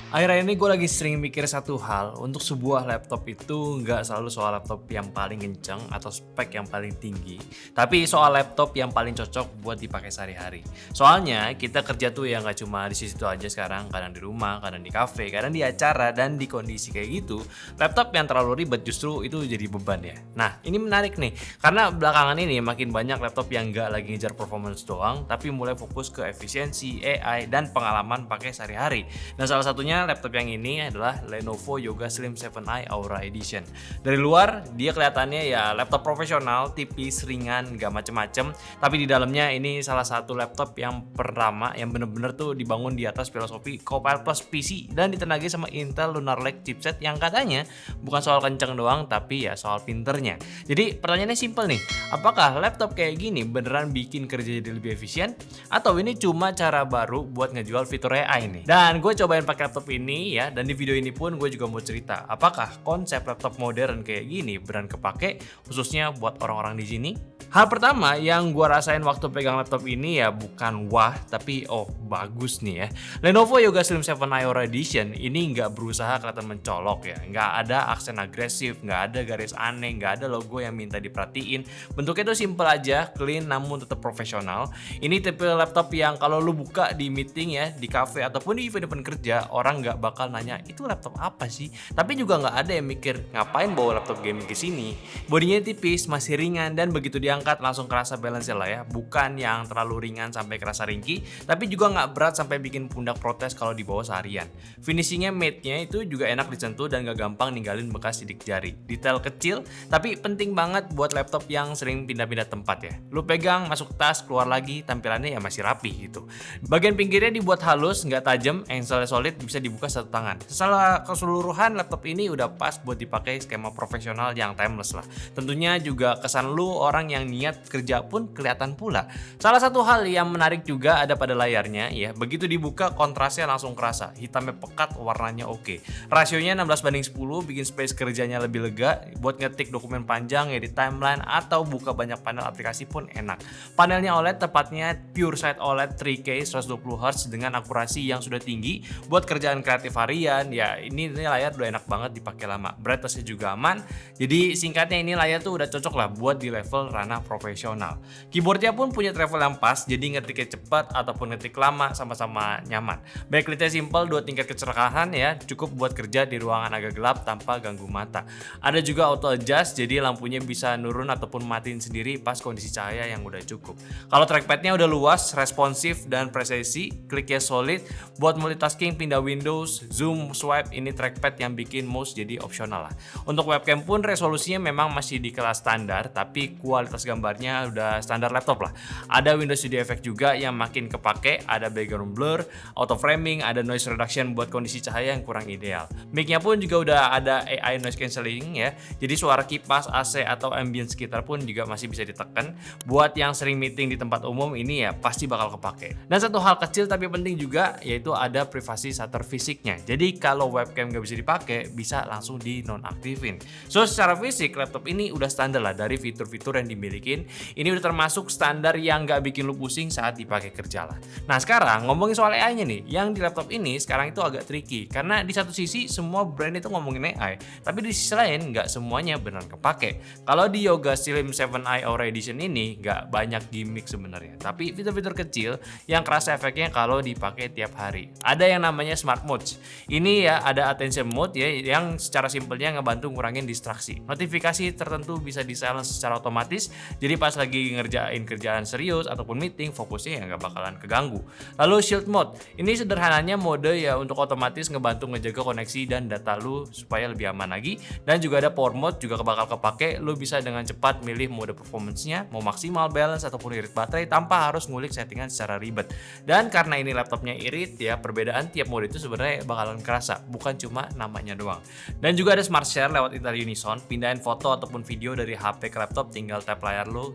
Akhir-akhir ini gue lagi sering mikir satu hal, untuk sebuah laptop itu nggak selalu soal laptop yang paling kenceng atau spek yang paling tinggi, tapi soal laptop yang paling cocok buat dipakai sehari-hari. Soalnya kita kerja tuh ya nggak cuma di situ aja sekarang, kadang di rumah, kadang di kafe, kadang di acara, dan di kondisi kayak gitu, laptop yang terlalu ribet justru itu jadi beban ya. Nah ini menarik nih, karena belakangan ini makin banyak laptop yang nggak lagi ngejar performance doang, tapi mulai fokus ke efisiensi, AI, dan pengalaman pakai sehari-hari. Dan salah satunya laptop yang ini adalah Lenovo Yoga Slim 7i Aura Edition. Dari luar dia kelihatannya ya laptop profesional, tipis, ringan, gak macem-macem. Tapi di dalamnya ini salah satu laptop yang pertama yang bener-bener tuh dibangun di atas filosofi Copilot Plus PC dan ditenagai sama Intel Lunar Lake chipset yang katanya bukan soal kenceng doang tapi ya soal pinternya. Jadi pertanyaannya simpel nih, apakah laptop kayak gini beneran bikin kerja jadi lebih efisien? Atau ini cuma cara baru buat ngejual fitur AI nih? Dan gue cobain pakai laptop ini ya, dan di video ini pun gue juga mau cerita apakah konsep laptop modern kayak gini beneran kepake khususnya buat orang-orang di sini. Hal pertama yang gue rasain waktu pegang laptop ini ya bukan wah, tapi oh bagus nih ya. Lenovo Yoga Slim 7i Aura Edition ini nggak berusaha kelihatan mencolok ya, nggak ada aksen agresif, nggak ada garis aneh, nggak ada logo yang minta diperhatiin. Bentuknya tuh simple aja, clean namun tetap profesional. Ini tipe laptop yang kalau lu buka di meeting ya, di cafe ataupun di event-event kerja, orang nggak bakal nanya itu laptop apa sih. Tapi juga nggak ada yang mikir ngapain bawa laptop gaming ke sini. Bodinya tipis, masih ringan, dan begitu diangkat langsung kerasa balance lah ya. Bukan yang terlalu ringan sampai kerasa ringkih, tapi juga nggak berat sampai bikin pundak protes kalau dibawa seharian. Finishingnya matte-nya itu juga enak disentuh dan gak gampang ninggalin bekas sidik jari. Detail kecil, tapi penting banget buat laptop yang sering pindah-pindah tempat ya. Lu pegang, masuk tas, keluar lagi, tampilannya ya masih rapi gitu. Bagian pinggirnya dibuat halus, nggak tajam, engselnya solid, bisa dibuka satu tangan. Secara keseluruhan laptop ini udah pas buat dipakai skema profesional yang timeless lah. Tentunya juga kesan lu orang yang niat kerja pun kelihatan pula. Salah satu hal yang menarik juga ada pada layarnya ya. Begitu dibuka kontrasnya langsung kerasa. Hitamnya pekat, warnanya oke. Rasionya 16:10 bikin space kerjanya lebih lega. Buat ngetik dokumen panjang, edit timeline, atau buka banyak panel aplikasi pun enak. Panelnya OLED, tepatnya Pure Side OLED 3K 120Hz dengan akurasi yang sudah tinggi buat kerjaan kreatif harian. Ya ini layar udah enak banget dipakai lama. Brightness-nya juga aman. Jadi singkatnya ini layar tuh udah cocok lah buat di level ranah profesional. Keyboardnya pun punya travel yang pas, jadi ngetiknya cepat ataupun ngetik lama sama-sama nyaman. Backlightnya simple, 2 tingkat kecerdasan ya, cukup buat kerja di ruangan agak gelap tanpa ganggu mata. Ada juga auto adjust, jadi lampunya bisa nurun ataupun matiin sendiri pas kondisi cahaya yang udah cukup. Kalau trackpadnya udah luas, responsif, dan presisi, kliknya solid. Buat multitasking, pindah Windows, zoom, swipe, ini trackpad yang bikin mouse jadi opsional lah. Untuk webcam pun resolusinya memang masih di kelas standar, tapi kualitas gambarnya udah standar laptop lah. Ada Windows Studio Effect juga yang makin kepake, ada background blur, auto framing, ada noise reduction buat kondisi cahaya yang kurang ideal. Mic-nya pun juga udah ada AI noise cancelling ya, jadi suara kipas, AC, atau ambient sekitar pun juga masih bisa ditekan. Buat yang sering meeting di tempat umum ini ya pasti bakal kepake. Dan satu hal kecil tapi penting juga, yaitu ada privasi shutter fisiknya. Jadi kalau webcam gak bisa dipakai, bisa langsung di nonaktifin. So secara fisik laptop ini udah standar lah dari fitur-fitur yang dimilikin. Ini udah termasuk standar yang gak bikin lu pusing saat dipakai kerja lah. Nah sekarang ngomongin soal AI-nya nih, yang di laptop ini sekarang itu agak tricky karena di satu sisi semua brand itu ngomongin AI, tapi di sisi lain nggak semuanya benar kepake. Kalau di Yoga Slim 7i Aura Edition ini nggak banyak gimmick sebenarnya, tapi fitur-fitur kecil yang kerasa efeknya kalau dipakai tiap hari. Ada yang namanya Smart Mode. Ini ya ada Attention Mode ya, yang secara simpelnya ngebantu ngurangin distraksi. Notifikasi tertentu bisa di silence secara otomatis, jadi pas lagi ngerjain kerjaan serius ataupun meeting, fokusnya ya nggak bakalan keganggu. Lalu Shield Mode, ini sederhananya mode ya untuk otomatis ngebantu ngejaga koneksi dan data lu supaya lebih aman lagi. Dan juga ada Power Mode juga bakal kepake, lu bisa dengan cepat milih mode performance-nya, mau maksimal, balance, ataupun irit baterai tanpa harus ngulik settingan secara ribet. Dan karena ini laptopnya irit ya, perbedaan tiap mode itu sebenarnya bakalan kerasa, bukan cuma namanya doang. Dan juga ada Smart Share lewat Intel Unison, pindahin foto ataupun video dari HP ke laptop tinggal tap layar lu,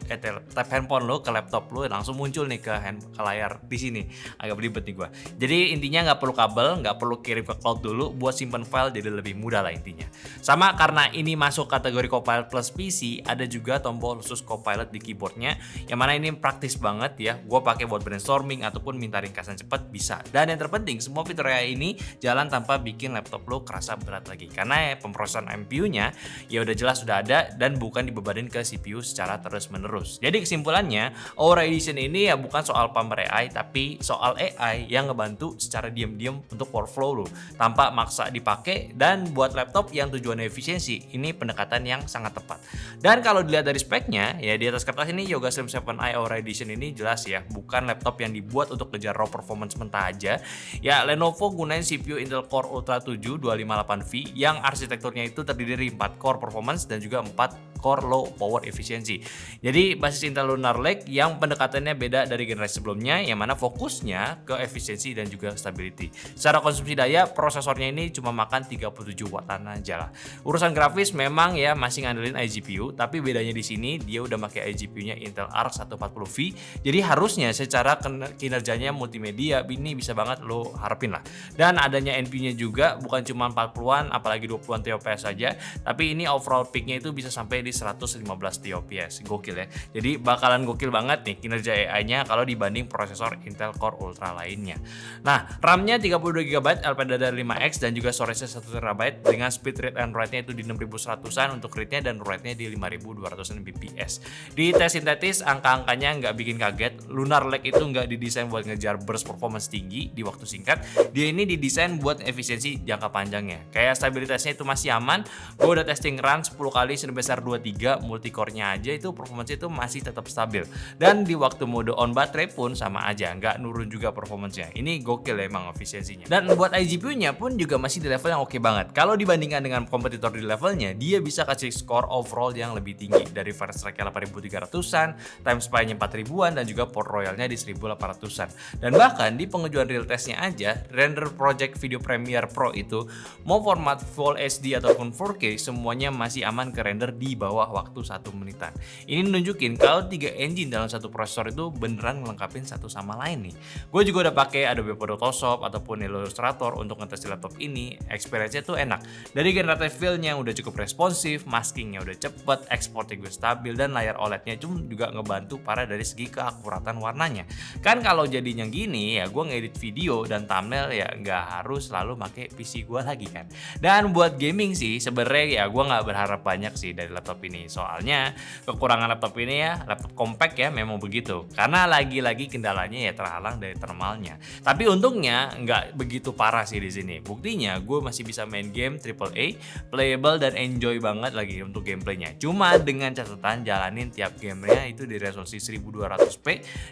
tap handphone lu ke laptop lu, langsung muncul nih ke layar di sini. Agak belibet nih gua. Jadi intinya nggak perlu kabel, nggak perlu kirim ke cloud dulu buat simpen file, jadi lebih mudah lah intinya. Sama karena ini masuk kategori Copilot Plus PC, ada juga tombol khusus Copilot di keyboardnya, yang mana ini praktis banget ya. Gua pakai buat brainstorming ataupun minta ringkasan cepat bisa. Dan yang terpenting, semua fitur AI ini jalan tanpa bikin laptop lo kerasa berat lagi, karena ya pemrosesan MPU-nya ya udah jelas sudah ada dan bukan dibebanin ke CPU secara terus-menerus. Jadi kesimpulannya, Aura Edition ini ya bukan soal pamer AI, tapi soal AI yang ngebantu secara diam-diam untuk workflow lo tanpa maksa dipakai, dan buat laptop yang tujuannya efisiensi, ini pendekatan yang sangat tepat. Dan kalau dilihat dari speknya, ya di atas kertas ini Yoga Slim 7i Aura Edition ini jelas ya bukan laptop yang dibuat untuk kejar raw performance mentah aja. Ya Lenovo gunain CPU Intel Core Ultra 7 258V yang arsitekturnya itu terdiri dari 4 core performance dan juga 4 core low power efficiency. Jadi basis Intel Lunar Lake yang pendekatannya beda dari generasi sebelumnya, yang mana fokusnya ke efisiensi dan juga stability. Secara konsumsi daya, prosesornya ini cuma makan 37 wattan aja lah. Urusan grafis memang ya masih ngandelin iGPU, tapi bedanya di sini dia udah pakai iGPU-nya Intel Arc 140V. Jadi harusnya secara kinerjanya multimedia ini bisa banget lo harapin lah. Dan adanya NPU-nya juga bukan cuma 40-an apalagi 20-an TOPS saja, tapi ini overall peak-nya itu bisa sampai di 115 TOPS. Gokil ya. Jadi bakalan gokil banget nih kinerja AI-nya kalau dibanding prosesor Intel Core Ultra lainnya. Nah, RAM-nya 32GB LPDDR5X dan juga storage-nya 1TB dengan speed read and write-nya itu di 6100-an untuk read-nya dan write-nya di 5200-an bps. Di tes sintetis angka-angkanya nggak bikin kaget. Lunar Lake itu nggak didesain buat ngejar burst performance tinggi di waktu singkat. Dia ini didesain buat efisiensi jangka panjangnya. Kayak stabilitasnya itu masih aman. Gue udah testing run 10 kali sebesar 23, multicore-nya aja itu performance itu masih tetap stabil. Dan di waktu mode on baterai pun sama aja, nggak nurun juga performance-nya. Ini gokil ya emang efisiensinya. Dan buat iGPU-nya pun juga masih di level yang oke banget. Kalau dibandingkan dengan kompetitor di levelnya, dia bisa kasih skor overall yang lebih tinggi dari First Strike 8300-an, time spy-nya 4000-an dan juga port royal-nya di 1800-an. Dan bahkan di pengejuan real test-nya aja, Render Project Video Premiere Pro itu mau format Full HD ataupun 4K semuanya masih aman ke render di bawah waktu 1 menitan. Ini nunjukin kalau 3 engine dalam satu prosesor itu beneran ngelengkapin satu sama lain nih. Gue juga udah pakai Adobe Photoshop ataupun Illustrator untuk ngetes di laptop ini. Experience-nya tuh enak. Dari generative fill-nya udah cukup responsif, masking-nya udah cepet, exportnya juga stabil, dan layar OLED-nya juga ngebantu para dari segi keakuratan warnanya. Kan kalau jadinya gini ya gue ngedit video dan thumbnail ya nggak harus selalu pakai PC gue lagi kan. Dan buat gaming sih sebenarnya ya gue nggak berharap banyak sih dari laptop ini. Soalnya kekurangan laptop ini ya, laptop compact ya memang begitu. Karena lagi-lagi kendalanya ya terhalang dari thermalnya. Tapi untungnya nggak begitu parah sih di sini. Buktinya gue masih bisa main game AAA, playable dan enjoy banget lagi untuk gameplaynya. Cuma dengan catatan jalanin tiap gamenya itu di resolusi 1200p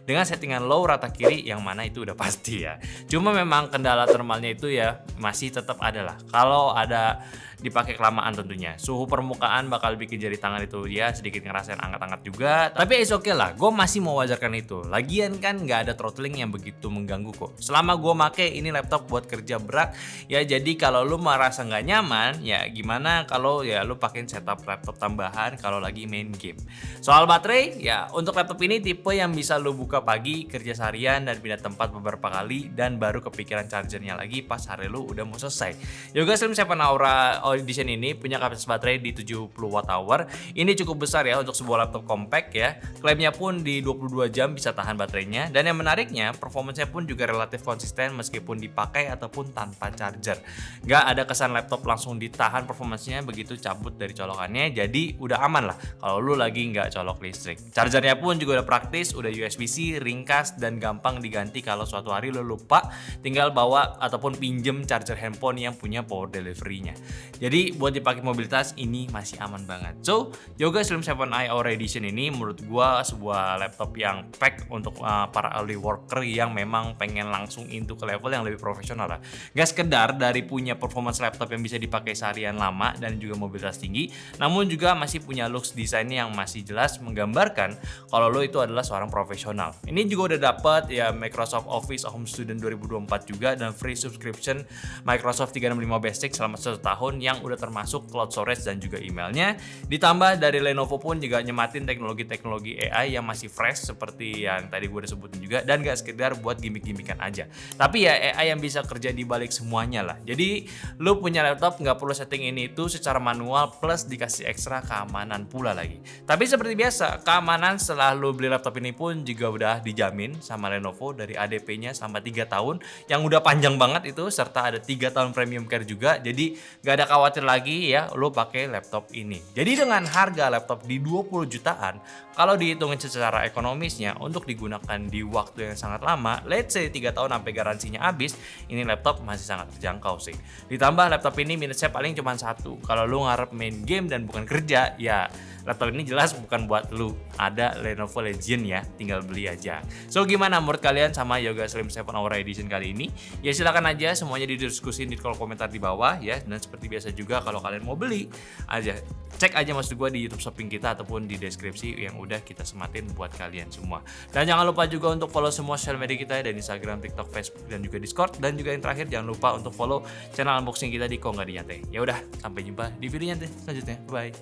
dengan settingan low rata kiri yang mana itu udah pasti ya. Cuma memang kendala thermalnya itu ya masih tetap ada lah. Kalau ada dipakai kelamaan tentunya. Suhu permukaan bakal bikin jari tangan itu ya sedikit ngerasain anget-anget juga. Tapi it's okay lah, gue masih mau wajarkan itu. Lagian kan nggak ada throttling yang begitu mengganggu kok. Selama gue make ini laptop buat kerja berat, ya jadi kalau lu merasa nggak nyaman, ya gimana kalau ya lu pakein setup laptop tambahan kalau lagi main game. Soal baterai, ya untuk laptop ini tipe yang bisa lu buka pagi, kerja seharian dan pindah tempat beberapa kali dan baru kepikiran chargernya lagi pas hari lu udah mau selesai. Yoga Slim 7 Aura Edition ini punya kapasitas baterai di 70 Wh. Ini cukup besar ya untuk sebuah laptop compact ya. Klaimnya pun di 22 jam bisa tahan baterainya. Dan yang menariknya, performanya pun juga relatif konsisten meskipun dipakai ataupun tanpa charger. Gak ada kesan laptop langsung ditahan performanya begitu cabut dari colokannya. Jadi udah aman lah kalau lu lagi nggak colok listrik. Chargernya pun juga udah praktis, udah USB-C, ringkas dan gampang diganti kalau suatu hari lu lupa. Tinggal bawa ataupun pinjem charger handphone yang punya power delivery-nya. Jadi buat dipakai mobilitas ini masih aman banget. So, Yoga Slim 7i Aura Edition ini menurut gua sebuah laptop yang pack untuk para early worker yang memang pengen langsung into ke level yang lebih profesional lah. Gak sekedar dari punya performance laptop yang bisa dipakai seharian lama dan juga mobilitas tinggi, namun juga masih punya looks desainnya yang masih jelas menggambarkan kalau lo itu adalah seorang profesional. Ini juga udah dapat ya Microsoft Office Home Student 2024 juga dan free subscription Microsoft 365 Basic selama 1 tahun yang yang udah termasuk cloud storage dan juga emailnya. Ditambah dari Lenovo pun juga nyematin teknologi-teknologi AI yang masih fresh seperti yang tadi gue udah sebutin juga, dan gak sekedar buat gimmick-gimmickan aja. Tapi ya AI yang bisa kerja di balik semuanya lah. Jadi lu punya laptop nggak perlu setting ini itu secara manual, plus dikasih ekstra keamanan pula lagi. Tapi seperti biasa, keamanan setelah lu beli laptop ini pun juga udah dijamin sama Lenovo dari ADP-nya selama 3 tahun yang udah panjang banget itu, serta ada 3 tahun premium care juga. Jadi gak ada khawatir lagi ya lu pakai laptop ini. Jadi dengan harga laptop di 20 jutaan, kalau dihitungin secara ekonomisnya untuk digunakan di waktu yang sangat lama, let's say 3 tahun sampai garansinya habis, ini laptop masih sangat terjangkau sih. Ditambah laptop ini minusnya paling cuma satu, kalau lu ngarep main game dan bukan kerja, ya laptop ini jelas bukan buat lu. Ada Lenovo Legion ya, tinggal beli aja. So gimana menurut kalian sama Yoga Slim 7 Aura Edition kali ini? Ya silakan aja semuanya didiskusin di kolom komentar di bawah ya. Dan seperti biasa juga kalau kalian mau beli aja, cek aja maksud gue di YouTube Shopping kita ataupun di deskripsi yang udah kita sematin buat kalian semua. Dan jangan lupa juga untuk follow semua sosial media kita dan Instagram, TikTok, Facebook, dan juga Discord. Dan juga yang terakhir jangan lupa untuk follow channel unboxing kita di Kok Nggak Dinyantai. Ya udah, sampai jumpa di video nyantai selanjutnya. Bye.